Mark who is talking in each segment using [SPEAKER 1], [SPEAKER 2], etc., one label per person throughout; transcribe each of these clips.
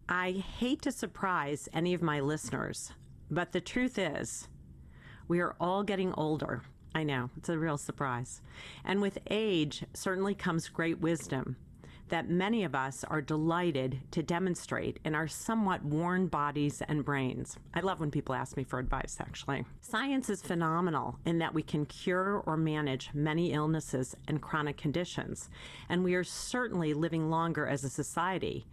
[SPEAKER 1] I hate to surprise any of my listeners, but the truth is, we are all getting older. I know, it's a real surprise. And with age certainly comes great wisdom that many of us are delighted to demonstrate in our somewhat worn bodies and brains. I love when people ask me for advice, actually. Science is phenomenal in that we can cure or manage many illnesses and chronic conditions, and we are certainly living longer as a society.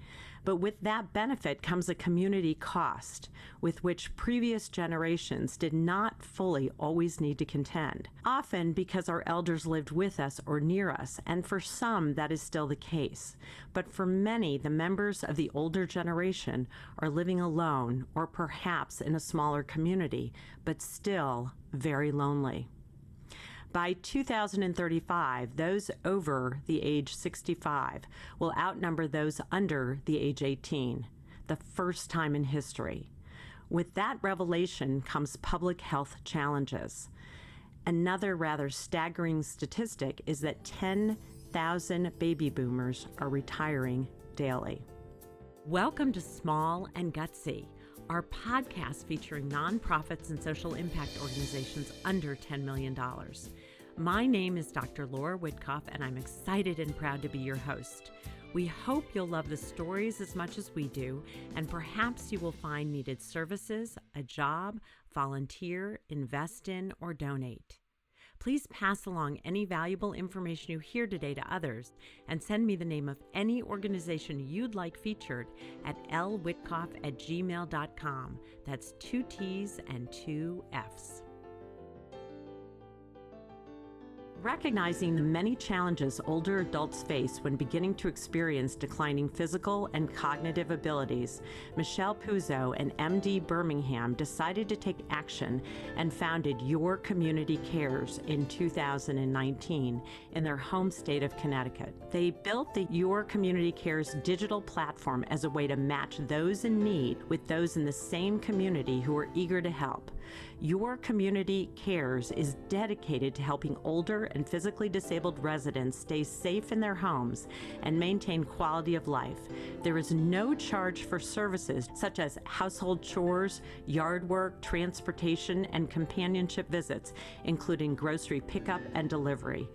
[SPEAKER 1] But with that benefit comes a community cost with which previous generations did not fully always need to contend, often because our elders lived with us or near us, and for some that is still the case. But for many, the members of the older generation are living alone or perhaps in a smaller community, but still very lonely. By 2035, those over the age 65 will outnumber those under the age 18, the first time in history. With that revelation comes public health challenges. Another rather staggering statistic is that 10,000 baby boomers are retiring daily. Welcome to Small and Gutsy, our podcast featuring nonprofits and social impact organizations under $10 million. My name is Dr. Laura Witkoff, and I'm excited and proud to be your host. We hope you'll love the stories as much as we do, and perhaps you will find needed services, a job, volunteer, invest in, or donate. Please pass along any valuable information you hear today to others and send me the name of any organization you'd like featured at lwitkoff@gmail.com. That's 2 T's and 2 F's. Recognizing the many challenges older adults face when beginning to experience declining physical and cognitive abilities, Michelle Puzzo and M.D. Birmingham decided to take action and founded Your Community Cares in 2019 in their home state of Connecticut. They built the Your Community Cares digital platform as a way to match those in need with those in the same community who are eager to help. Your Community Cares is dedicated to helping older and physically disabled residents stay safe in their homes and maintain quality of life. There is no charge for services such as household chores, yard work, transportation, and companionship visits, including grocery pickup and delivery.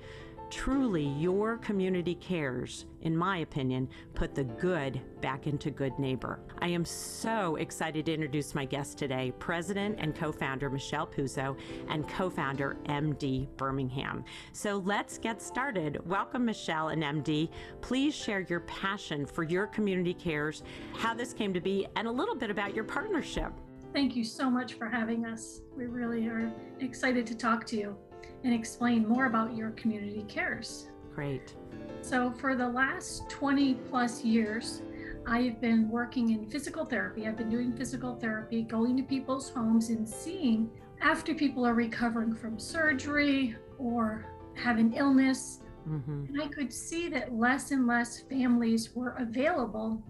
[SPEAKER 1] Truly, Your Community Cares, in my opinion, put the good back into good neighbor. I am so excited to introduce my guest today, President and co-founder Michelle Puzzo and co-founder M.D. Birmingham. So let's get started. Welcome, Michelle and M.D. Please share your passion for Your Community Cares, how this came to be, and a little bit about your partnership.
[SPEAKER 2] Thank you so much for having us. We really are excited to talk to you and explain more about Your Community Cares.
[SPEAKER 1] Great.
[SPEAKER 2] So for the last 20 plus years, I've been working in physical therapy. I've been doing physical therapy, going to people's homes and seeing after people are recovering from surgery or have an illness. And I could see that less and less families were available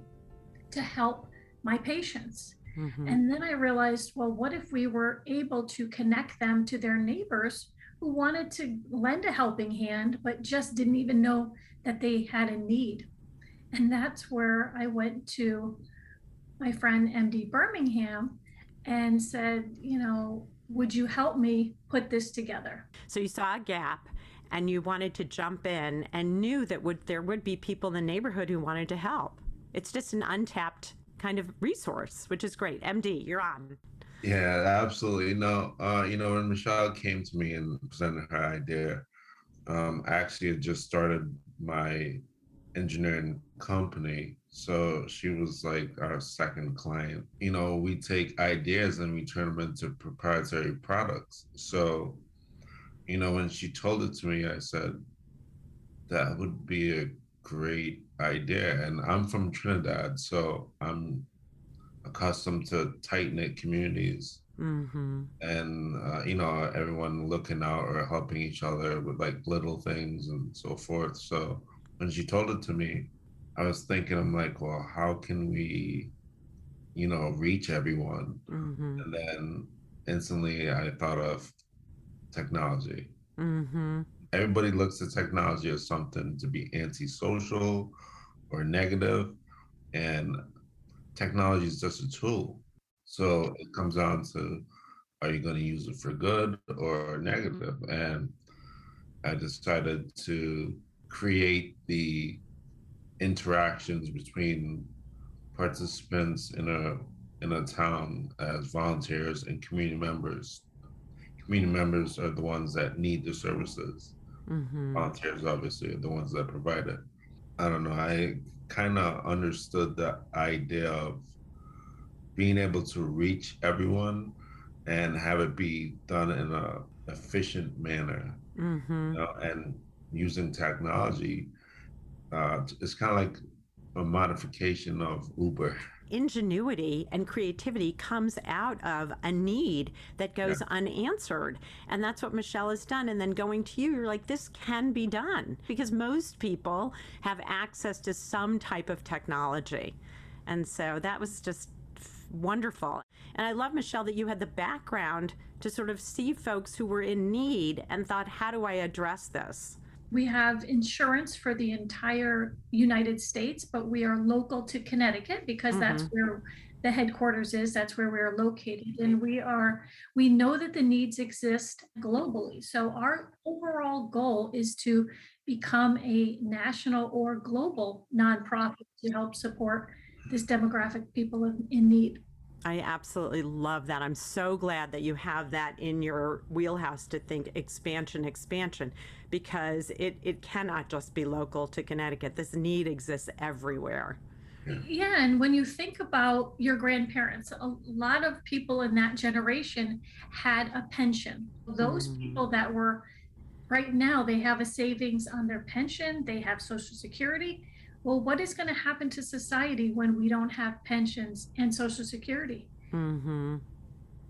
[SPEAKER 2] to help my patients. And then I realized, well, what if we were able to connect them to their neighbors who wanted to lend a helping hand, but just didn't even know that they had a need. And that's where I went to my friend MD Birmingham and said, would you help me put this together?
[SPEAKER 1] So you saw a gap and you wanted to jump in and knew that there would be people in the neighborhood who wanted to help. It's just an untapped kind of resource, which is great. MD, you're on.
[SPEAKER 3] Yeah, absolutely. No, when Michelle came to me and presented her idea, I actually had just started my engineering company. So she was like our second client. We take ideas and we turn them into proprietary products. So, when she told it to me, I said, that would be a great idea. And I'm from Trinidad, so I'm accustomed to tight-knit communities and everyone looking out or helping each other with like little things and so forth. So when she told it to me, I was thinking, I'm like, well, how can we reach everyone? And then instantly I thought of technology. Everybody looks at technology as something to be antisocial or negative, and technology is just a tool. So it comes down to, are you going to use it for good or negative? And I decided to create the interactions between participants in a town as volunteers and community members. Community members are the ones that need the services.
[SPEAKER 1] Mm-hmm.
[SPEAKER 3] Volunteers obviously are the ones that provide it. I don't know. I kind of understood the idea of being able to reach everyone and have it be done in a efficient manner,
[SPEAKER 1] Mm-hmm.
[SPEAKER 3] and using technology. It's kind of like a modification of Uber.
[SPEAKER 1] Ingenuity and creativity comes out of a need that
[SPEAKER 3] Yeah.
[SPEAKER 1] goes unanswered. And that's what Michelle has done. And then going to you, you're like, this can be done because most people have access to some type of technology. And so that was just wonderful. And I love, Michelle, that you had the background to sort of see folks who were in need and thought, how do I address this?
[SPEAKER 2] We have insurance for the entire United States, but we are local to Connecticut because that's where the headquarters is. That's where we're located. And we know that the needs exist globally. So our overall goal is to become a national or global nonprofit to help support this demographic people in need.
[SPEAKER 1] I absolutely love that. I'm so glad that you have that in your wheelhouse to think expansion, expansion, because it cannot just be local to Connecticut. This need exists everywhere.
[SPEAKER 2] Yeah, and when you think about your grandparents, a lot of people in that generation had a pension. Those people that were right now, they have a savings on their pension, they have Social Security. Well, what is going to happen to society when we don't have pensions and Social Security?
[SPEAKER 1] Mm-hmm.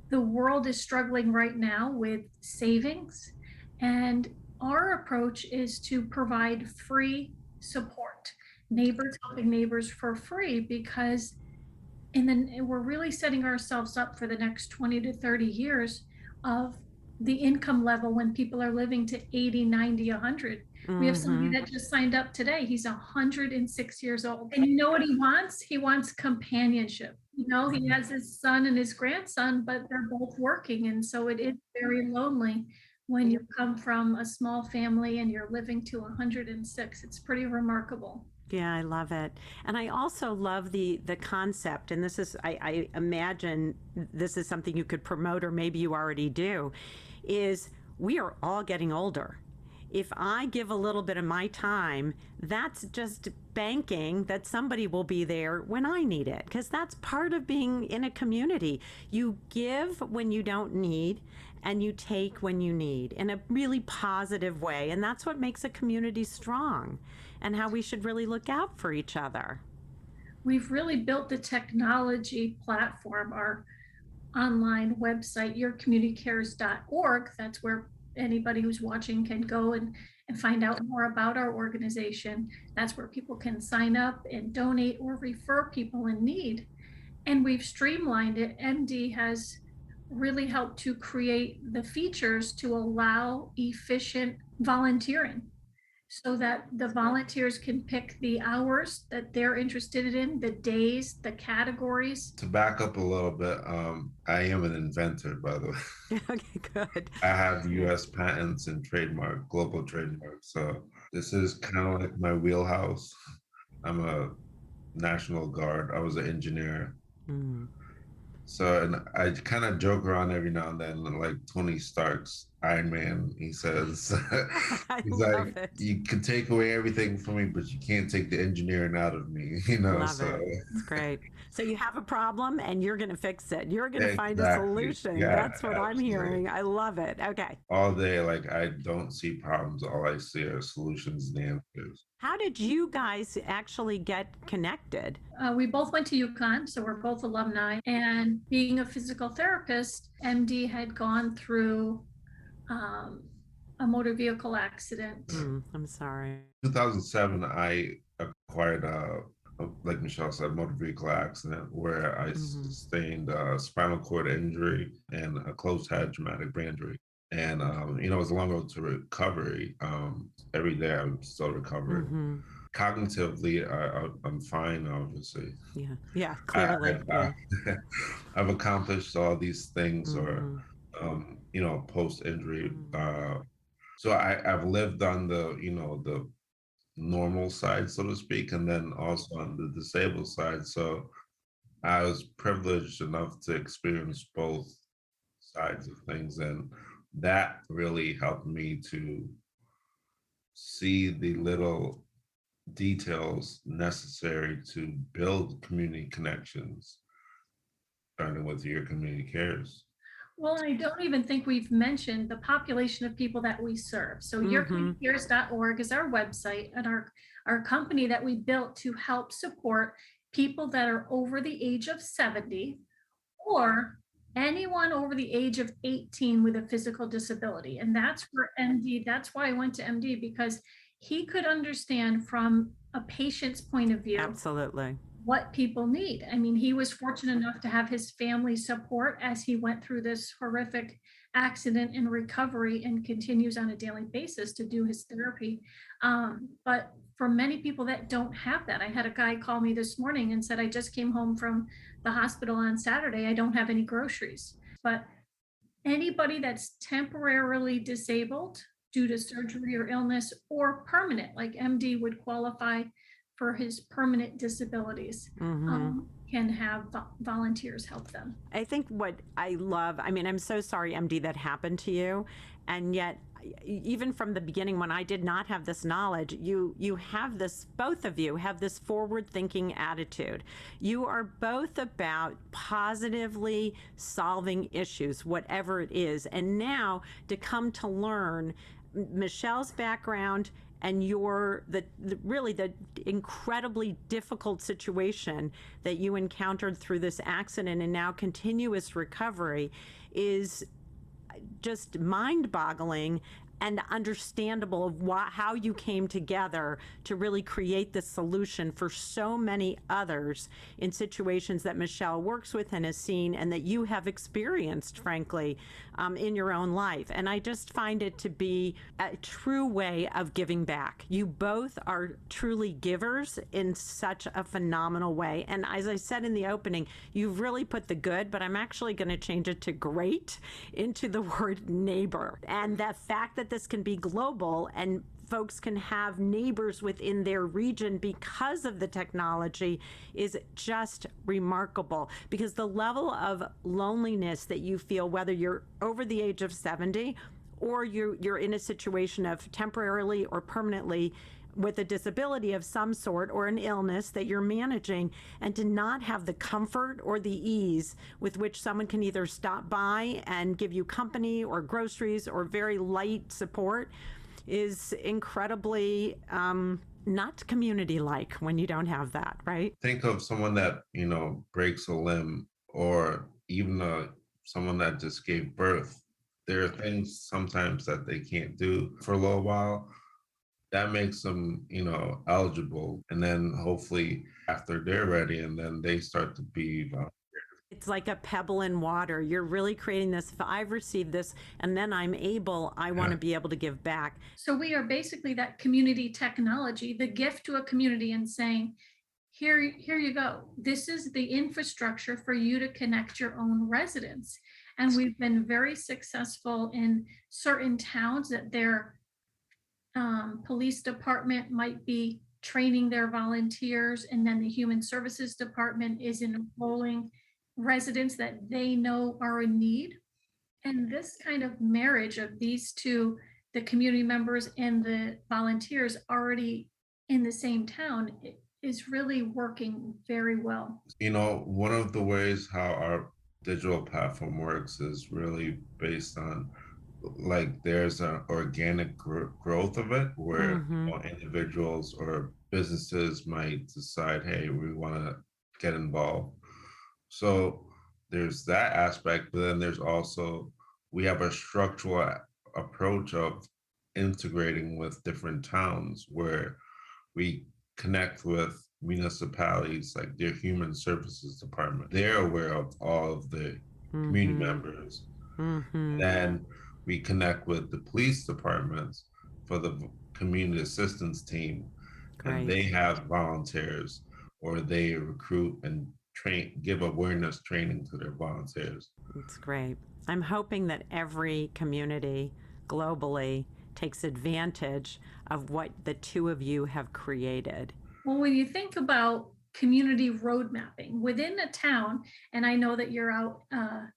[SPEAKER 2] The world is struggling right now with savings, and our approach is to provide free support, neighbors helping neighbors for free, because we're really setting ourselves up for the next 20 to 30 years of the income level when people are living to 80, 90, 100. We have somebody that just signed up today. He's 106 years old. And you know what he wants? He wants companionship. He has his son and his grandson, but they're both working. And so it is very lonely when you come from a small family and you're living to 106. It's pretty remarkable.
[SPEAKER 1] Yeah, I love it. And I also love the concept, and this is I imagine this is something you could promote, or maybe you already do, is we are all getting older. If I give a little bit of my time, that's just banking that somebody will be there when I need it, because that's part of being in a community. You give when you don't need, and you take when you need in a really positive way. And that's what makes a community strong, and how we should really look out for each other.
[SPEAKER 2] We've really built the technology platform, our online website, yourcommunitycares.org. That's where anybody who's watching can go and find out more about our organization. That's where people can sign up and donate or refer people in need. And we've streamlined it. MD has really helped to create the features to allow efficient volunteering, so that the volunteers can pick the hours that they're interested in, the days, the categories.
[SPEAKER 3] To back up a little bit, I am an inventor, by the way.
[SPEAKER 1] Okay, good.
[SPEAKER 3] I have U.S. patents and global trademark. So this is kind of like my wheelhouse. I'm a National Guard. I was an engineer. So, and I kind of joke around every now and then, like Tony Stark's Iron Man. He says, he's like, you can take away everything from me, but you can't take the engineering out of me,
[SPEAKER 1] Love it. It's great. So you have a problem and you're going to fix it. You're going to find a solution.
[SPEAKER 3] Yeah,
[SPEAKER 1] that's what I'm hearing. I love it. Okay.
[SPEAKER 3] All day, like, I don't see problems. All I see are solutions and answers.
[SPEAKER 1] How did you guys actually get connected?
[SPEAKER 2] We both went to UConn, so we're both alumni. And being a physical therapist, MD had gone through a motor vehicle accident.
[SPEAKER 1] I'm sorry.
[SPEAKER 3] 2007, I acquired like Michelle said, motor vehicle accident where I sustained a spinal cord injury and a closed head traumatic brain injury. And, it was a long road to recovery. Every day I'm still recovering. Cognitively, I'm fine, obviously.
[SPEAKER 1] Yeah. Yeah.
[SPEAKER 3] I,
[SPEAKER 1] Clearly.
[SPEAKER 3] I've,
[SPEAKER 1] Yeah.
[SPEAKER 3] I've accomplished all these things, or
[SPEAKER 1] Mm-hmm.
[SPEAKER 3] post injury.
[SPEAKER 1] Mm-hmm.
[SPEAKER 3] So I've lived on the normal side, so to speak, and then also on the disabled side. So I was privileged enough to experience both sides of things, and that really helped me to see the little details necessary to build community connections, starting with your community cares.
[SPEAKER 2] Well, I don't even think we've mentioned the population of people that we serve. So
[SPEAKER 1] Mm-hmm.
[SPEAKER 2] yourcommunitycares.org is our website, and our company that we built to help support people that are over the age of 70 or anyone over the age of 18 with a physical disability. And that's where MD, that's why I went to MD, because he could understand from a patient's point of view
[SPEAKER 1] Absolutely.
[SPEAKER 2] what people need. I mean, he was fortunate enough to have his family support as he went through this horrific accident and recovery, and continues on a daily basis to do his therapy. But for many people that don't have that, I had a guy call me this morning and said, I just came home from the hospital on Saturday. I don't have any groceries. But anybody that's temporarily disabled due to surgery or illness, or permanent, like MD would qualify for his permanent disabilities,
[SPEAKER 1] Mm-hmm.
[SPEAKER 2] can have volunteers help them.
[SPEAKER 1] I think what I love, I mean, I'm so sorry, MD, that happened to you. And yet, even from the beginning, when I did not have this knowledge, you have this, both of you have this forward thinking attitude. You are both about positively solving issues, whatever it is. And now to come to learn Michelle's background and your really the incredibly difficult situation that you encountered through this accident and now continuous recovery is just mind-boggling and understandable of how you came together to really create this solution for so many others in situations that Michelle works with and has seen and that you have experienced, frankly, in your own life. And I just find it to be a true way of giving back. You both are truly givers in such a phenomenal way. And as I said in the opening, you've really put the good, but I'm actually going to change it to great into the word neighbor. And the fact that this can be global and folks can have neighbors within their region because of the technology is just remarkable, because the level of loneliness that you feel, whether you're over the age of 70 or you're in a situation of temporarily or permanently with a disability of some sort or an illness that you're managing, and to not have the comfort or the ease with which someone can either stop by and give you company or groceries or very light support is incredibly not community like when you don't have that, right?
[SPEAKER 3] Think of someone that breaks a limb, or even someone that just gave birth. There are things sometimes that they can't do for a little while. That makes them, eligible. And then hopefully after they're ready, and then they start to be.
[SPEAKER 1] It's like a pebble in water. You're really creating this. If I've received this and then I'm able, I want to be able to give back.
[SPEAKER 2] So we are basically that community technology, the gift to a community, and saying, here you go. This is the infrastructure for you to connect your own residents. And we've been very successful in certain towns that their police department might be training their volunteers, and then the human services department is enrolling residents that they know are in need. And this kind of marriage of these two, the community members and the volunteers already in the same town, is really working very well.
[SPEAKER 3] One of the ways how our digital platform works is really based on, like, there's an organic growth of it where individuals or businesses might decide, hey, we want to get involved. So there's that aspect, but then there's also, we have a structural approach of integrating with different towns where we connect with municipalities, like their human services department. They're aware of all of the community members. Then we connect with the police departments for the community assistance team. and
[SPEAKER 1] Great.
[SPEAKER 3] they have volunteers, or they recruit and train, give awareness training to their volunteers.
[SPEAKER 1] It's great. I'm hoping that every community globally takes advantage of what the two of you have created.
[SPEAKER 2] Well, when you think about community road mapping within a town, and I know that you're out, on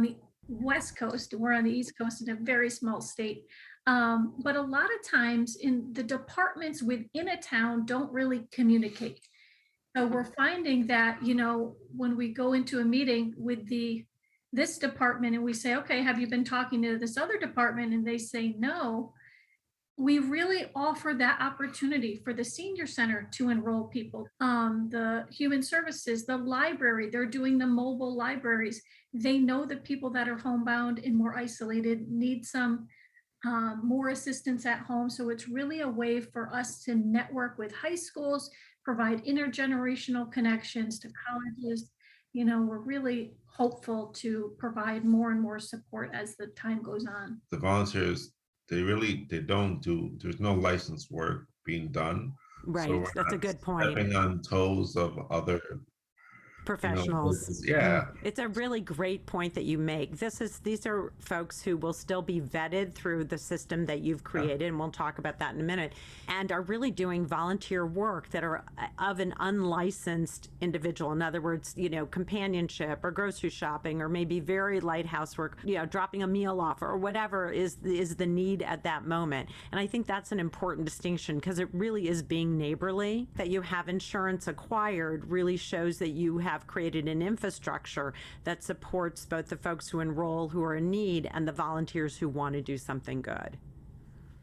[SPEAKER 2] the West Coast, we're on the East Coast in a very small state. But a lot of times in the departments within a town don't really communicate. So we're finding that, when we go into a meeting with this department and we say, okay, have you been talking to this other department? And they say no, we really offer that opportunity for the senior center to enroll people. The human services, the library, they're doing the mobile libraries. They know that people that are homebound and more isolated need some more assistance at home. So it's really a way for us to network with high schools, provide intergenerational connections to colleges. We're really hopeful to provide more and more support as the time goes on.
[SPEAKER 3] The volunteers, they don't do, there's no licensed work being done.
[SPEAKER 1] Right.
[SPEAKER 3] So we're
[SPEAKER 1] That's a
[SPEAKER 3] not
[SPEAKER 1] good point.
[SPEAKER 3] stepping on toes of other
[SPEAKER 1] Professionals.
[SPEAKER 3] Yeah.
[SPEAKER 1] It's a really great point that you make. These are folks who will still be vetted through the system that you've created, and we'll talk about that in a minute, and are really doing volunteer work that are of an unlicensed individual. In other words, companionship or grocery shopping, or maybe very light housework, dropping a meal off or whatever is the need at that moment. And I think that's an important distinction, because it really is being neighborly. That you have insurance acquired really shows that you have created an infrastructure that supports both the folks who enroll, who are in need, and the volunteers who want to do something good.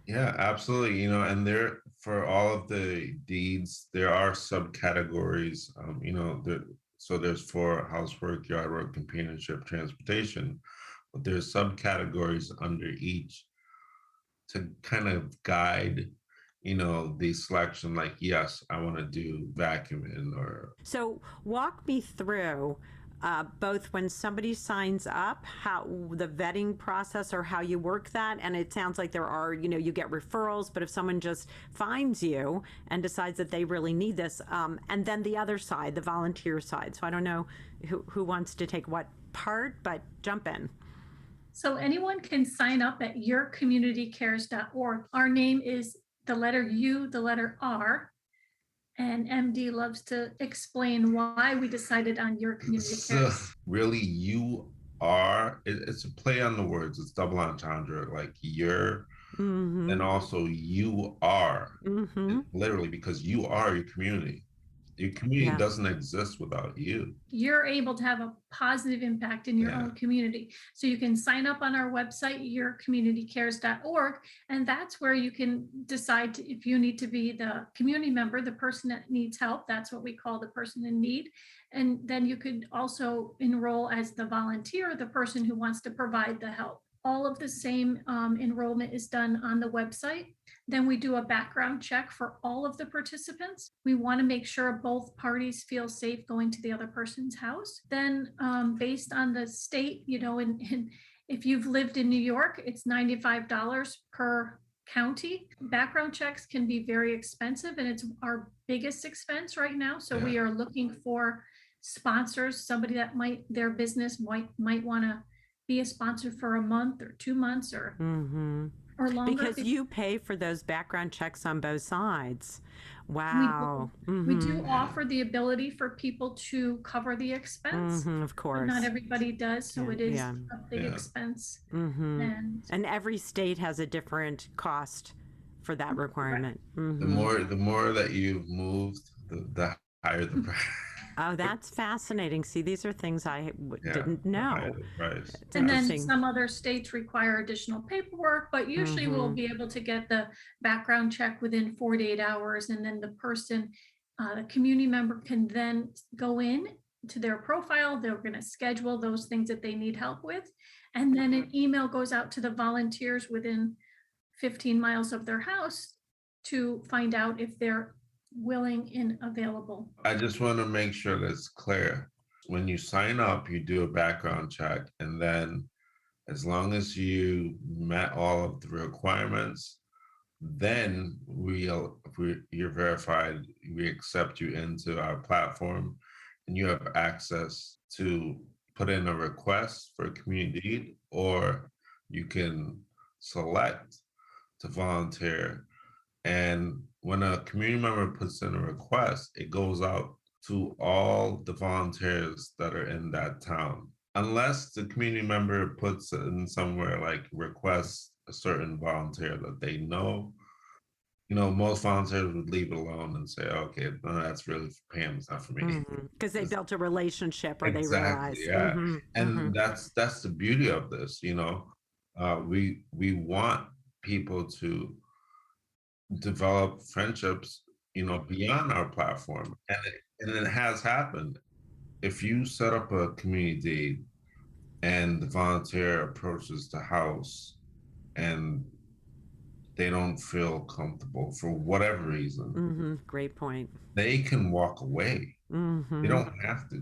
[SPEAKER 3] Yeah, absolutely. And there, for all of the deeds, there are subcategories. So there's for housework, yard work, companionship, transportation, but there's subcategories under each to kind of guide the selection, like, yes, I want to do vacuuming. Or
[SPEAKER 1] so walk me through both when somebody signs up, how the vetting process, or how you work that. And it sounds like there are, you get referrals, but if someone just finds you and decides that they really need this, and then the other side, the volunteer side. So I don't know who wants to take what part, but jump in.
[SPEAKER 2] So anyone can sign up at yourcommunitycares.org. Our name is the letter U, the letter R, and MD loves to explain why we decided on Your Community Cares.
[SPEAKER 3] Really, it's a play on the words. It's double entendre, like you're, and also you are, literally, because you are your community. Your community doesn't exist without you.
[SPEAKER 2] You're able to have a positive impact in your own community. So you can sign up on our website, yourcommunitycares.org, and that's where you can decide if you need to be the community member, the person that needs help. That's what we call the person in need. And then you could also enroll as the volunteer, the person who wants to provide the help. All of the same enrollment is done on the website. Then we do a background check for all of the participants. We want to make sure both parties feel safe going to the other person's house. Then based on the state, and if you've lived in New York, it's $95 per county. Background checks can be very expensive, and it's our biggest expense right now. So we are looking for sponsors, somebody that their business might want to be a sponsor for a month or 2 months or longer.
[SPEAKER 1] Because you pay for those background checks on both sides. Wow.
[SPEAKER 2] We do offer the ability for people to cover the expense.
[SPEAKER 1] Of course.
[SPEAKER 2] Not everybody does, so it is a big expense.
[SPEAKER 1] And every state has a different cost for that requirement.
[SPEAKER 3] The more that you've moved, the higher the price.
[SPEAKER 1] Oh, that's fascinating. See, these are things I didn't know.
[SPEAKER 2] And then some other states require additional paperwork, but usually we'll be able to get the background check within 48 hours. And then the person, the community member, can then go in to their profile. They're going to schedule those things that they need help with. And then an email goes out to the volunteers within 15 miles of their house to find out if they're willing and available.
[SPEAKER 3] I just want to make sure that's clear. When you sign up, you do a background check, and then as long as you met all of the requirements, Then you're verified, we accept you into our platform, and you have access to put in a request for a community deed, or you can select to volunteer. And when a community member puts in a request, it goes out to all the volunteers that are in that town. Unless the community member puts in somewhere like requests a certain volunteer that they know, most volunteers would leave it alone and say, okay, no, that's really for Pam, it's not for me.
[SPEAKER 1] Because they built a relationship or they
[SPEAKER 3] Exactly,
[SPEAKER 1] realize.
[SPEAKER 3] yeah. And that's the beauty of this, we want people to develop friendships, beyond our platform. And it has happened. If you set up a community and the volunteer approaches the house and they don't feel comfortable for whatever reason,
[SPEAKER 1] Great point.
[SPEAKER 3] they can walk away. They don't have to.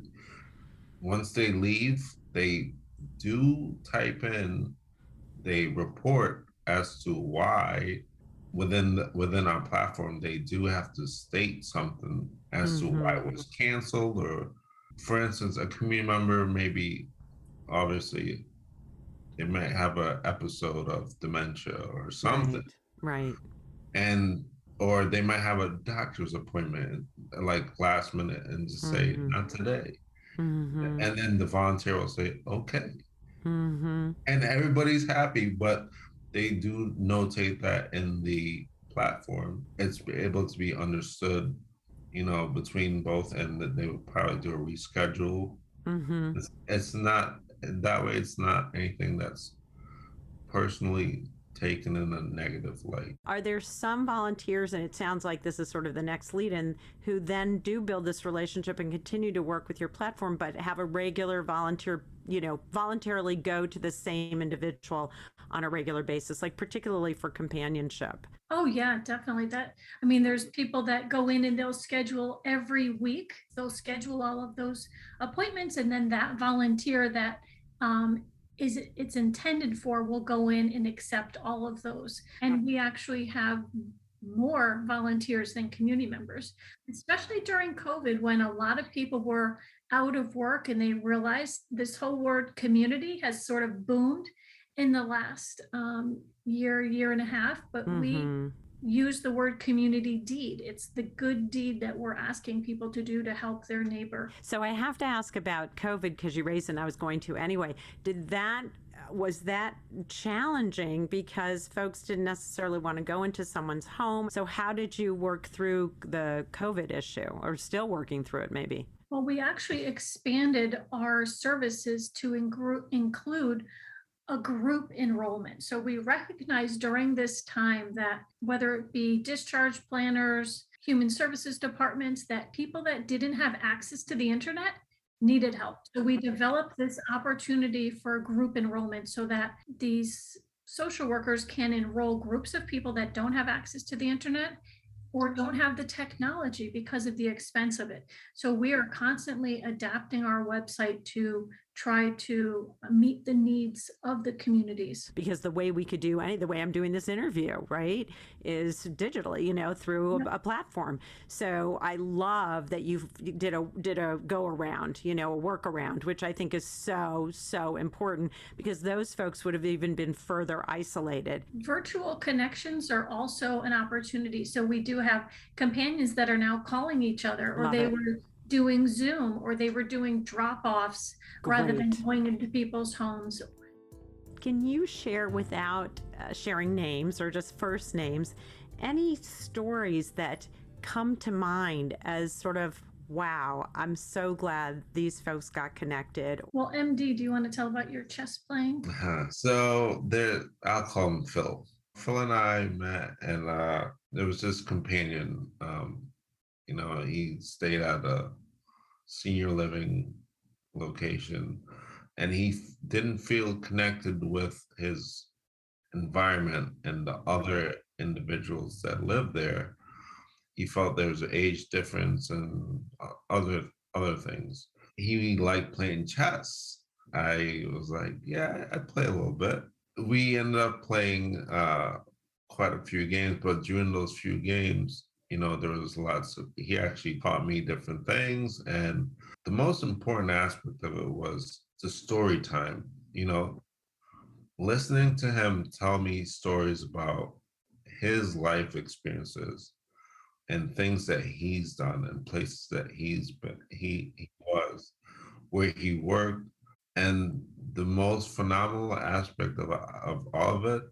[SPEAKER 3] Once they leave, they do type in, they report as to why within our platform, they do have to state something as to why it was canceled. Or for instance, a community member, maybe obviously it might have an episode of dementia or something.
[SPEAKER 1] Right.
[SPEAKER 3] And or they might have a doctor's appointment like last minute and just say, not today. And then the volunteer will say, okay. And everybody's happy, but they do notate that in the platform. It's able to be understood, between both, and that they would probably do a reschedule. It's not that way. It's not anything that's personally taken in a negative light.
[SPEAKER 1] Are there some volunteers, and it sounds like this is sort of the next lead in, who then do build this relationship and continue to work with your platform, but have a regular volunteer, voluntarily go to the same individual on a regular basis, like particularly for companionship?
[SPEAKER 2] Oh yeah, definitely. There's people that go in and they'll schedule every week. They'll schedule all of those appointments, and then that volunteer that it's intended for will go in and accept all of those. And we actually have more volunteers than community members, especially during COVID, when a lot of people were out of work and they realized this whole word community has sort of boomed in the last year and a half. But we use the word community deed. It's the good deed that we're asking people to do to help their neighbor.
[SPEAKER 1] So I have to ask about COVID, because you raised it and I was going to anyway. Was that challenging because folks didn't necessarily want to go into someone's home? So how did you work through the COVID issue, or still working through it maybe?
[SPEAKER 2] Well, we actually expanded our services to include a group enrollment. So we recognize during this time that whether it be discharge planners, human services departments, that people that didn't have access to the internet needed help. So we developed this opportunity for group enrollment so that these social workers can enroll groups of people that don't have access to the internet or don't have the technology because of the expense of it. So we are constantly adapting our website to try to meet the needs of the communities.
[SPEAKER 1] Because the way we could do the way I'm doing this interview, right, is digitally, through a platform. So I love that you did a go around, a workaround, which I think is so important, because those folks would have even been further isolated.
[SPEAKER 2] Virtual connections are also an opportunity. So we do have companions that are now calling each other, or they were doing Zoom, or they were doing drop-offs rather than going into people's homes.
[SPEAKER 1] Can you share, without sharing names or just first names, any stories that come to mind as sort of, wow, I'm so glad these folks got connected?
[SPEAKER 2] Well, MD, do you want to tell about your chess playing?
[SPEAKER 3] So I'll call him Phil. Phil and I met, and there was this companion. He stayed at a senior living location, and he didn't feel connected with his environment and the other individuals that lived there. He felt there was an age difference and other things. He liked playing chess. I was like, yeah, I play a little bit. We ended up playing quite a few games, but during those few games, there was lots of, he actually taught me different things. And the most important aspect of it was the story time, listening to him tell me stories about his life experiences and things that he's done and places that he's been, he was, where he worked. And the most phenomenal aspect of all of it,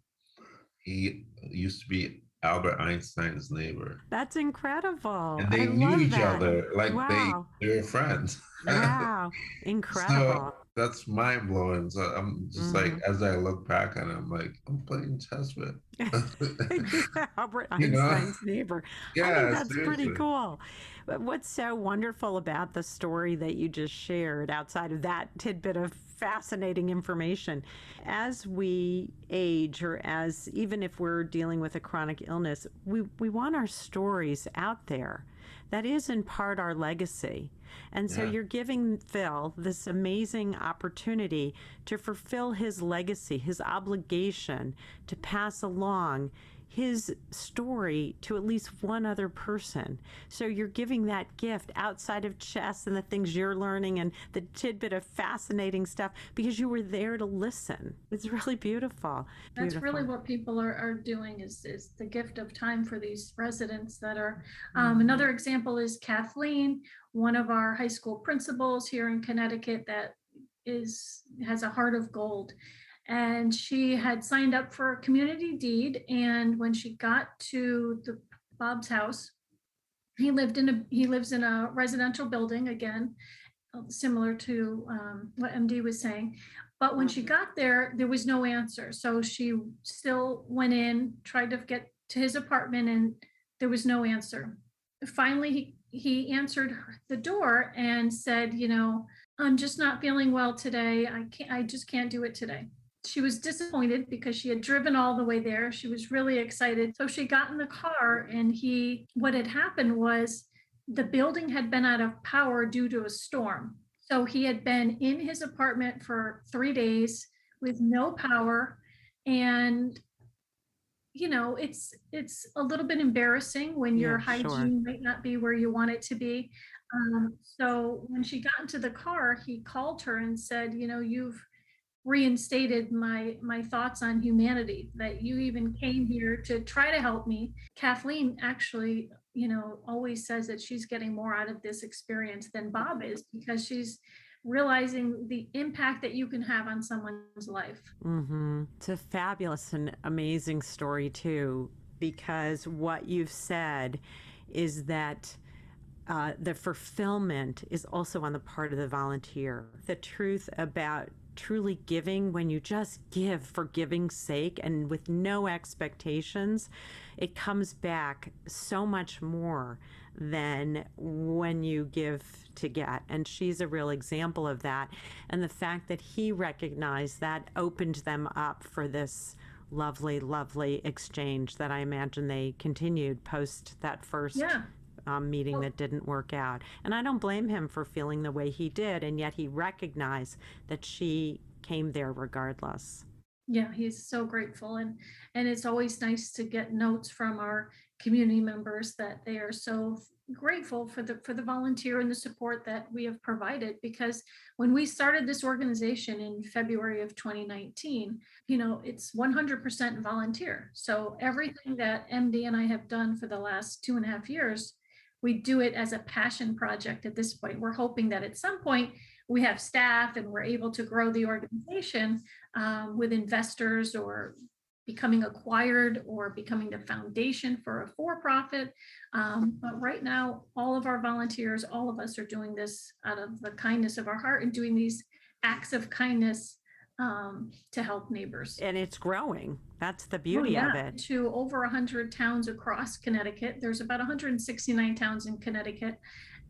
[SPEAKER 3] he used to be Albert Einstein's neighbor.
[SPEAKER 1] That's incredible.
[SPEAKER 3] And
[SPEAKER 1] I
[SPEAKER 3] they knew
[SPEAKER 1] love
[SPEAKER 3] each
[SPEAKER 1] that.
[SPEAKER 3] other, like
[SPEAKER 1] Wow.
[SPEAKER 3] they were friends.
[SPEAKER 1] Wow.
[SPEAKER 3] So
[SPEAKER 1] Incredible.
[SPEAKER 3] that's mind blowing. So I'm just like,
[SPEAKER 1] Hmm.
[SPEAKER 3] as I look back on it, I'm like, I'm playing chess with.
[SPEAKER 1] Albert
[SPEAKER 3] you know?
[SPEAKER 1] Einstein's neighbor. I think
[SPEAKER 3] Yeah,
[SPEAKER 1] that's pretty
[SPEAKER 3] seriously.
[SPEAKER 1] cool. But what's so wonderful about the story that you just shared, outside of that tidbit of fascinating information, as we age, or as even if we're dealing with a chronic illness, we want our stories out there. That is in part our legacy. And so
[SPEAKER 3] Yeah.
[SPEAKER 1] you're giving Phil this amazing opportunity to fulfill his legacy, his obligation to pass along his story to at least one other person. So you're giving that gift outside of chess and the things you're learning and the tidbit of fascinating stuff because you were there to listen. It's really beautiful.
[SPEAKER 2] That's really
[SPEAKER 1] Beautiful.
[SPEAKER 2] what people are doing is the gift of time for these residents that are.
[SPEAKER 1] Mhm.
[SPEAKER 2] Another example is Kathleen, one of our high school principals here in Connecticut that has a heart of gold. And she had signed up for a community deed. And when she got to Bob's house, he lives in a residential building again, similar to what MD was saying. But when she got there, there was no answer. So she still went in, tried to get to his apartment, and there was no answer. Finally, he answered the door and said, I'm just not feeling well today. I just can't do it today. She was disappointed because she had driven all the way there. She was really excited. So she got in the car, and what had happened was the building had been out of power due to a storm. So he had been in his apartment for 3 days with no power. And it's a little bit embarrassing when your
[SPEAKER 1] Yeah, sure.
[SPEAKER 2] hygiene might not be where you want it to be. So when she got into the car, he called her and said, you've reinstated my thoughts on humanity, that you even came here to try to help me. Kathleen actually, always says that she's getting more out of this experience than Bob is, because she's realizing the impact that you can have on someone's life.
[SPEAKER 1] It's a fabulous and amazing story, too, because what you've said is that the fulfillment is also on the part of the volunteer. The truth about truly giving, when you just give for giving's sake and with no expectations, it comes back so much more than when you give to get. And she's a real example of that. And the fact that he recognized that opened them up for this lovely, lovely exchange that I imagine they continued post that first
[SPEAKER 2] Yeah.
[SPEAKER 1] meeting
[SPEAKER 2] Well,
[SPEAKER 1] that didn't work out. And I don't blame him for feeling the way he did. And yet he recognized that she came there regardless.
[SPEAKER 2] yeah, he's so grateful, and it's always nice to get notes from our community members that they are so grateful for the volunteer and the support that we have provided. Because when we started this organization in February of 2019, it's 100% volunteer. So everything that MD and I have done for the last 2.5 years, we do it as a passion project at this point. We're hoping that at some point we have staff and we're able to grow the organization with investors, or becoming acquired, or becoming the foundation for a for-profit. But right now, all of our volunteers, all of us are doing this out of the kindness of our heart and doing these acts of kindness to help neighbors.
[SPEAKER 1] And it's growing. That's the
[SPEAKER 2] Oh,
[SPEAKER 1] beauty of
[SPEAKER 2] yeah,
[SPEAKER 1] it.
[SPEAKER 2] to over 100 towns across Connecticut. There's about 169 towns in Connecticut,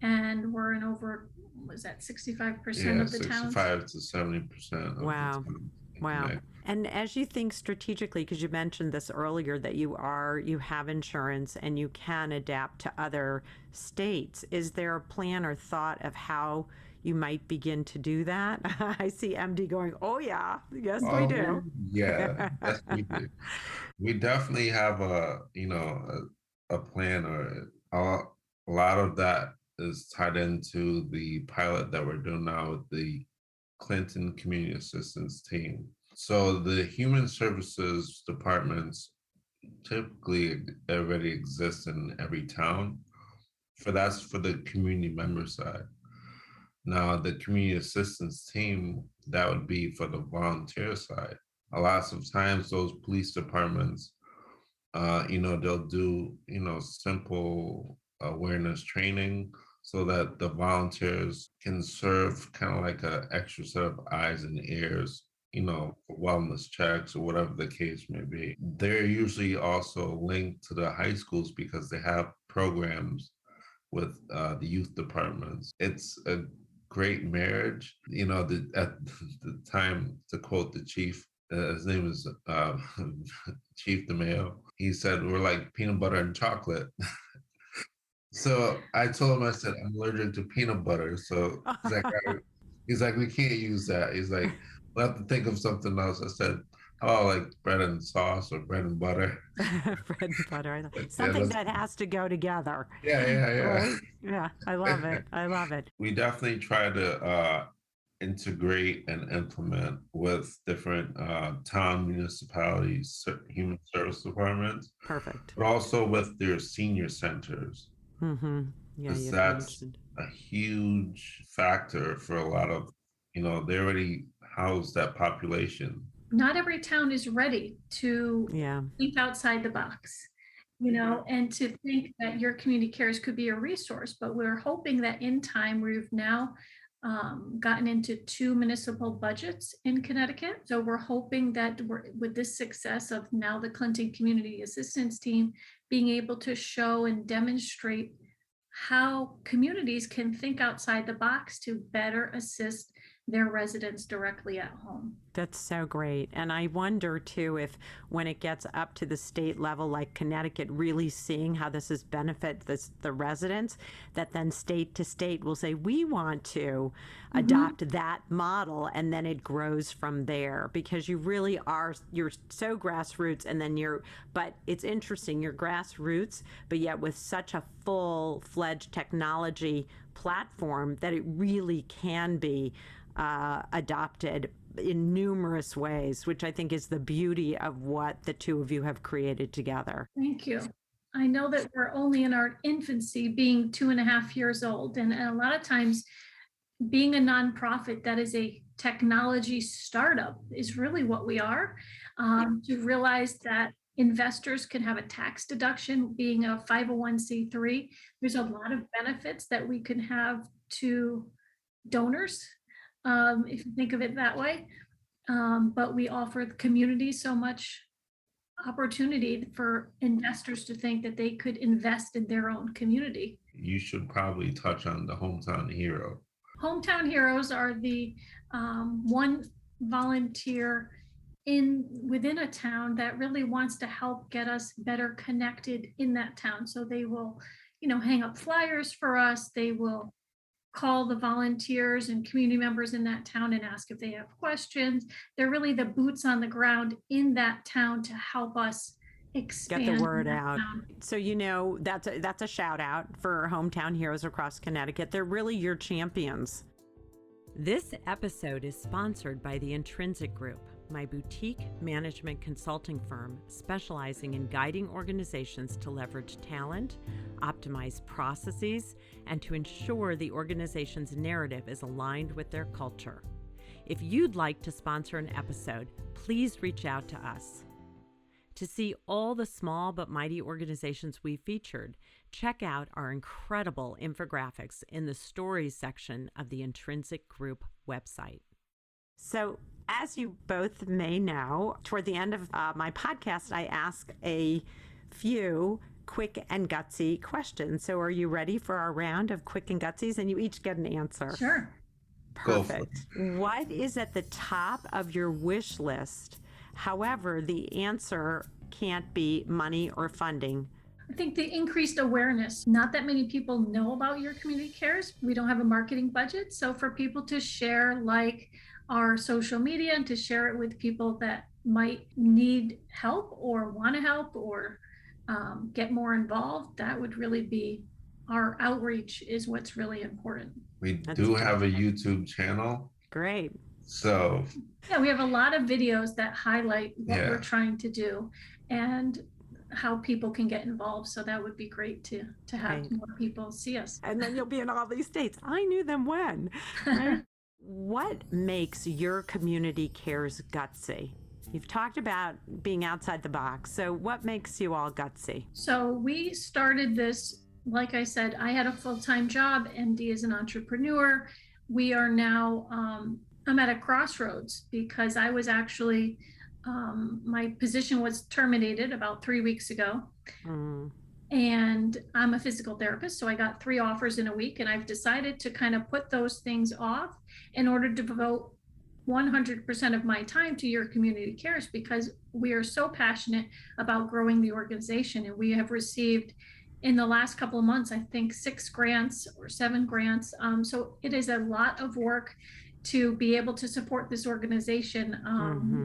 [SPEAKER 2] and we're in over, was that 65%
[SPEAKER 3] Yeah,
[SPEAKER 2] of the towns?
[SPEAKER 3] 65 to 70% of the
[SPEAKER 1] Wow.
[SPEAKER 3] time.
[SPEAKER 1] Wow. And as you think strategically, because you mentioned this earlier, that you have insurance and you can adapt to other states, is there a plan or thought of how you might begin to do that? I see MD going, oh yeah, yes we
[SPEAKER 3] Oh,
[SPEAKER 1] do.
[SPEAKER 3] yeah, yes, we do. We definitely have a plan, or a lot of that is tied into the pilot that we're doing now with the Clinton Community Assistance Team. So the human services departments typically already exist in every town. That's for the community member side. Now the community assistance team, that would be for the volunteer side. A lot of times those police departments, they'll do, simple awareness training so that the volunteers can serve kind of like an extra set of eyes and ears, for wellness checks or whatever the case may be. They're usually also linked to the high schools because they have programs with the youth departments. It's a great marriage. At the time, to quote the chief, his name is Chief DeMayo. He said, we're like peanut butter and chocolate. So I told him, I said, I'm allergic to peanut butter. So he's like, we can't use that. He's like, we'll have to think of something else. I said, oh, like bread and sauce or bread and butter.
[SPEAKER 1] Bread and butter. Something that has to go together.
[SPEAKER 3] Yeah.
[SPEAKER 1] Right? Yeah, I love it. I love it.
[SPEAKER 3] We definitely try to integrate and implement with different town municipalities, human service departments.
[SPEAKER 1] Perfect.
[SPEAKER 3] But also with their senior centers.
[SPEAKER 1] Mm-hmm. Yeah,
[SPEAKER 3] because that's a huge factor for a lot of, they already house that population.
[SPEAKER 2] Not every town is ready to think outside the box, and to think that your community cares could be a resource. But we're hoping that in time, we've now gotten into 2 municipal budgets in Connecticut. So we're hoping that with this success of now the Clinton Community Assistance Team being able to show and demonstrate how communities can think outside the box to better assist their residents directly at home.
[SPEAKER 1] That's so great. And I wonder too if when it gets up to the state level, like Connecticut, really seeing how this has benefited the residents, that then state to state will say, we want to adopt that model, and then it grows from there, because you really are, you're so grassroots, and then but it's interesting, you're grassroots, but yet with such a full-fledged technology platform that it really can be adopted in numerous ways, which I think is the beauty of what the two of you have created together.
[SPEAKER 2] Thank you. I know that we're only in our infancy, being 2.5 years old. And a lot of times being a nonprofit that is a technology startup is really what we are. To realize that investors can have a tax deduction being a 501c3. There's a lot of benefits that we can have to donors, if you think of it that way. But we offer the community so much opportunity for investors to think that they could invest in their own community.
[SPEAKER 3] You should probably touch on the Hometown Hero.
[SPEAKER 2] Hometown Heroes are the one volunteer within a town that really wants to help get us better connected in that town. So they will, hang up flyers for us. They will call the volunteers and community members in that town and ask if they have questions. They're really the boots on the ground in that town to help us expand.
[SPEAKER 1] Get the word out. Town. So, that's a shout out for Hometown Heroes across Connecticut. They're really your champions. This episode is sponsored by the Intrinsic Group, my boutique management consulting firm specializing in guiding organizations to leverage talent, optimize processes, and to ensure the organization's narrative is aligned with their culture. If you'd like to sponsor an episode, please reach out to us. To see all the small but mighty organizations we featured, check out our incredible infographics in the stories section of the Intrinsic Group website. So, as you both may know, toward the end of my podcast, I ask a few quick and gutsy questions. So are you ready for our round of quick and gutsies? And you each get an answer.
[SPEAKER 2] Sure.
[SPEAKER 1] Perfect. What is at the top of your wish list? However, the answer can't be money or funding.
[SPEAKER 2] I think the increased awareness, not that many people know about your community cares. We don't have a marketing budget. So for people to share like our social media and to share it with people that might need help or want to help or get more involved, that would really be our outreach is what's really important.
[SPEAKER 3] We
[SPEAKER 1] That's
[SPEAKER 3] do have a
[SPEAKER 1] terrific.
[SPEAKER 3] YouTube channel.
[SPEAKER 1] Great.
[SPEAKER 3] So
[SPEAKER 2] Yeah, we have a lot of videos that highlight what we're
[SPEAKER 3] yeah,
[SPEAKER 2] trying to do and how people can get involved. So that would be great to have
[SPEAKER 1] Right.
[SPEAKER 2] more people see us.
[SPEAKER 1] And then you'll be in all these states. I knew them when, right? What makes your community cares gutsy? You've talked about being outside the box. So what makes you all gutsy?
[SPEAKER 2] So we started this, like I said, I had a full-time job. MD is an entrepreneur. We are now, I'm at a crossroads because I was actually, my position was terminated about 3 weeks ago.
[SPEAKER 1] Mm.
[SPEAKER 2] And I'm a physical therapist. So I got 3 offers in a week, and I've decided to kind of put those things off in order to devote 100% of my time to your community cares because we are so passionate about growing the organization. And we have received in the last couple of months, I think 6 grants or 7 grants. So it is a lot of work to be able to support this organization,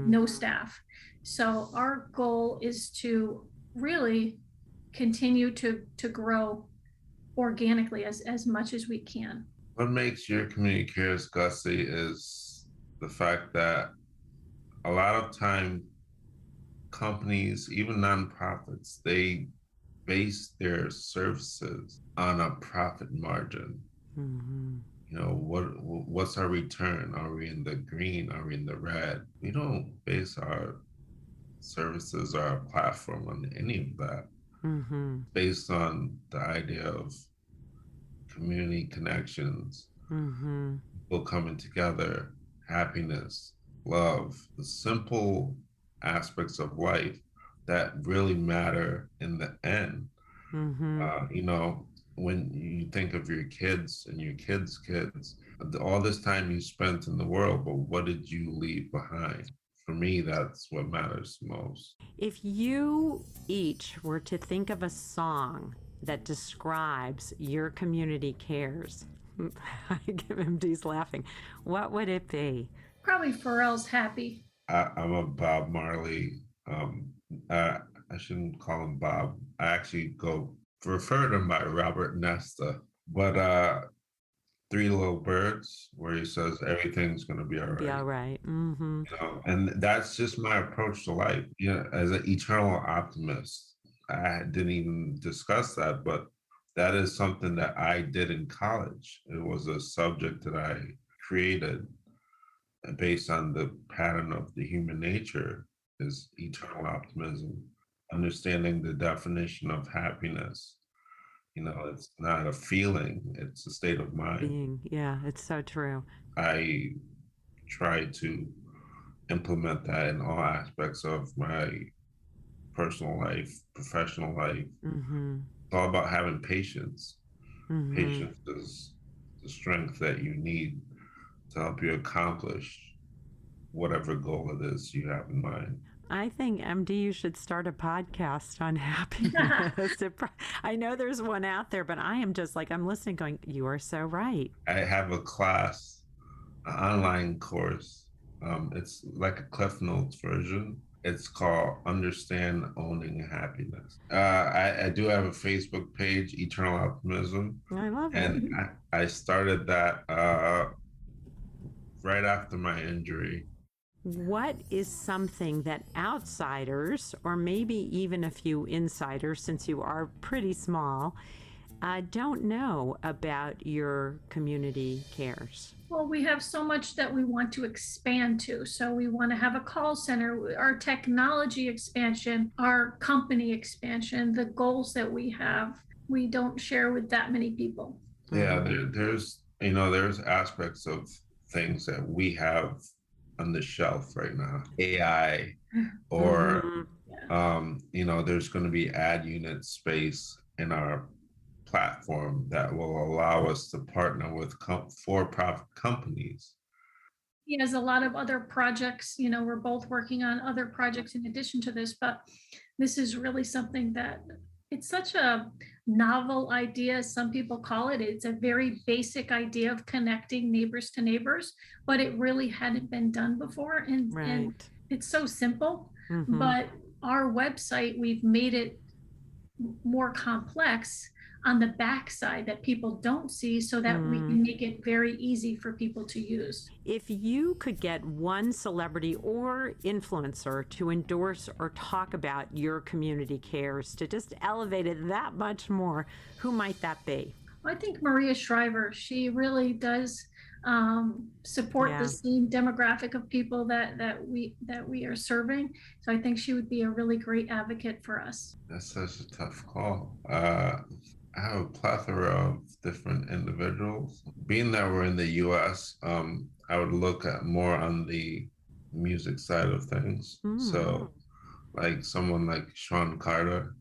[SPEAKER 2] no staff. So our goal is to really continue to grow organically as much as we can.
[SPEAKER 3] what makes your community cares gutsy is the fact that a lot of time companies, even nonprofits, they base their services on a profit margin.
[SPEAKER 1] Mm-hmm.
[SPEAKER 3] You know, what's our return? Are we in the green? Are we in the red? We don't base our services or our platform on any of that.
[SPEAKER 1] Mm-hmm.
[SPEAKER 3] Based on the idea of community connections,
[SPEAKER 1] Mm-hmm.
[SPEAKER 3] people coming together, happiness, love, the simple aspects of life that really matter in the end.
[SPEAKER 1] Mm-hmm.
[SPEAKER 3] You know, when you think of your kids and your kids' kids, all this time you spent in the world, but what did you leave behind? For me, that's what matters most.
[SPEAKER 1] If you each were to think of a song that describes your community cares, MD's laughing, what would it be?
[SPEAKER 2] Probably Pharrell's Happy.
[SPEAKER 3] I'm a Bob Marley. Um, I shouldn't call him Bob. I actually go refer to him by Robert Nesta. But Three Little Birds, where he says everything's gonna be all
[SPEAKER 1] Be all
[SPEAKER 3] right.
[SPEAKER 1] right. Mm-hmm.
[SPEAKER 3] You know, and that's just my approach to life. You know, as an eternal optimist, I didn't even discuss that, but that is something that I did in college. It was a subject that I created based on the pattern of the human nature is eternal optimism, understanding the definition of happiness. You know, it's not a feeling, it's a state of mind.
[SPEAKER 1] Being, yeah, it's so true.
[SPEAKER 3] I try to implement that in all aspects of my personal life, professional life.
[SPEAKER 1] Mm-hmm.
[SPEAKER 3] It's all about having patience.
[SPEAKER 1] Mm-hmm.
[SPEAKER 3] Patience is the strength that you need to help you accomplish whatever goal it is you have in mind.
[SPEAKER 1] I think, MD, you should start a podcast on happiness. I know there's one out there, but I am just like, I'm listening going, you are so right.
[SPEAKER 3] I have a class, an online course. It's like a Cliff Notes version. It's called Understand Owning Happiness. I do have a Facebook page, Eternal Optimism.
[SPEAKER 1] I love it.
[SPEAKER 3] And I started that right after my injury.
[SPEAKER 1] What is something that outsiders, or maybe even a few insiders, since you are pretty small, don't know about your community cares?
[SPEAKER 2] Well, we have so much that we want to expand to. So we want to have a call center, our technology expansion, our company expansion, the goals that we have, we don't share with that many people.
[SPEAKER 3] Yeah, there's aspects of things that we have on the shelf right now. AI, or there's going to be ad unit space in our platform that will allow us to partner with for-profit companies.
[SPEAKER 2] He has a lot of other projects, we're both working on other projects in addition to this, but this is really something that It's such a novel idea, some people call it. It's a very basic idea of connecting neighbors to neighbors, but it really hadn't been done before. And
[SPEAKER 1] Right.
[SPEAKER 2] it's so simple,
[SPEAKER 1] Mm-hmm.
[SPEAKER 2] but our website, we've made it more complex on the backside that people don't see so that we can make it very easy for people to use.
[SPEAKER 1] If you could get one celebrity or influencer to endorse or talk about your community cares to just elevate it that much more, who might that be?
[SPEAKER 2] I think Maria Shriver, she really does support the
[SPEAKER 1] Yeah.
[SPEAKER 2] same demographic of people that we are serving. So I think she would be a really great advocate for us.
[SPEAKER 3] That's such a tough call. I have a plethora of different individuals. Being that we're in the US, I would look at more on the music side of things. So like someone like Sean Carter,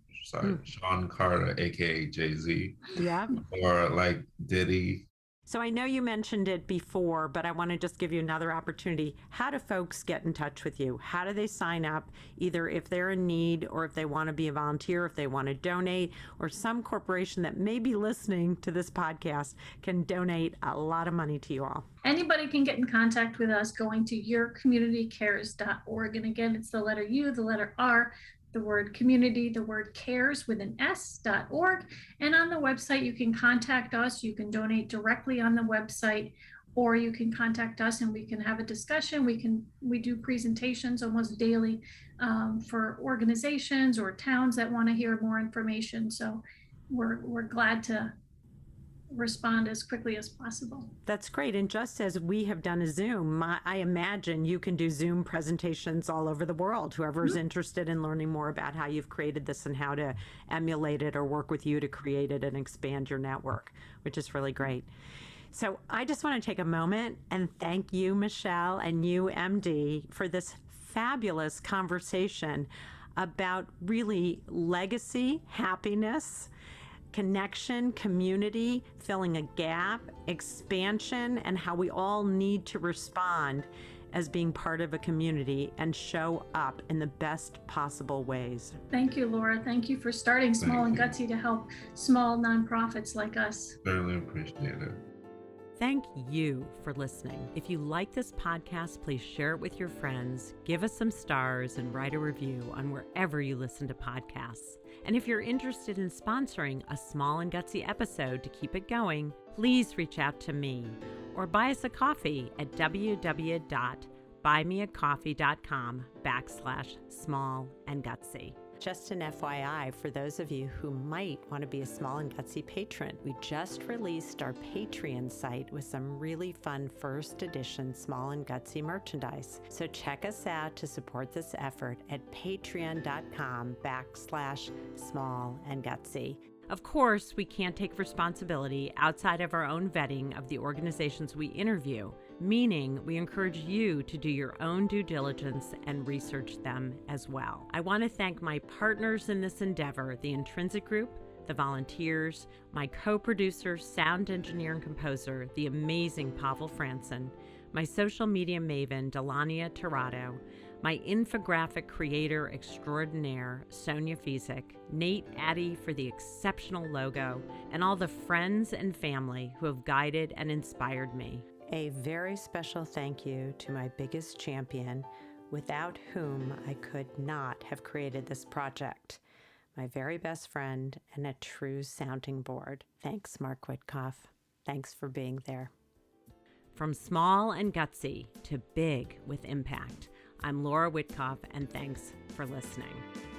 [SPEAKER 3] aka Jay-Z,
[SPEAKER 1] Yeah.
[SPEAKER 3] or like Diddy.
[SPEAKER 1] So I know you mentioned it before, but I want to just give you another opportunity. How do folks get in touch with you? How do they sign up, either if they're in need or if they want to be a volunteer, if they want to donate, or some corporation that may be listening to this podcast can donate a lot of money to you all?
[SPEAKER 2] Anybody can get in contact with us going to yourcommunitycares.org. And again, it's the letter U, the letter R, the word community, the word cares with an S.org. And on the website, you can contact us. You can donate directly on the website, or you can contact us and we can have a discussion. We do presentations almost daily for organizations or towns that want to hear more information. So we're glad to respond as quickly as possible.
[SPEAKER 1] That's great. And just as we have done a Zoom, I imagine you can do Zoom presentations all over the world. Whoever's interested in learning more about how you've created this and how to emulate it or work with you to create it and expand your network, which is really great. So I just want to take a moment and thank you, Michelle, and you, MD, for this fabulous conversation about really legacy, happiness, connection, community, filling a gap, expansion, and how we all need to respond as being part of a community and show up in the best possible ways.
[SPEAKER 2] Thank you, Laura. Thank you for starting Small and Gutsy to help small nonprofits like us.
[SPEAKER 3] Certainly appreciate it.
[SPEAKER 1] Thank you for listening. If you like this podcast, please share it with your friends, give us some stars, and write a review on wherever you listen to podcasts. And if you're interested in sponsoring a Small and Gutsy episode to keep it going, please reach out to me or buy us a coffee at www.buymeacoffee.com/small-and-gutsy. Just an FYI, for those of you who might want to be a Small and Gutsy patron, we just released our Patreon site with some really fun first edition Small and Gutsy merchandise. So check us out to support this effort at patreon.com/small-and-gutsy. Of course, we can't take responsibility outside of our own vetting of the organizations we interview, meaning we encourage you to do your own due diligence and research them as well. I want to thank my partners in this endeavor, the Intrinsic Group, the volunteers, my co-producer, sound engineer, and composer, the amazing Pavel Franson, my social media maven, Delania Tirado, my infographic creator extraordinaire, Sonia Fizek, Nate Addy for the exceptional logo, and all the friends and family who have guided and inspired me. A very special thank you to my biggest champion, without whom I could not have created this project, my very best friend and a true sounding board. Thanks, Mark Witkoff. Thanks for being there. From small and gutsy to big with impact, I'm Laura Witkoff, and thanks for listening.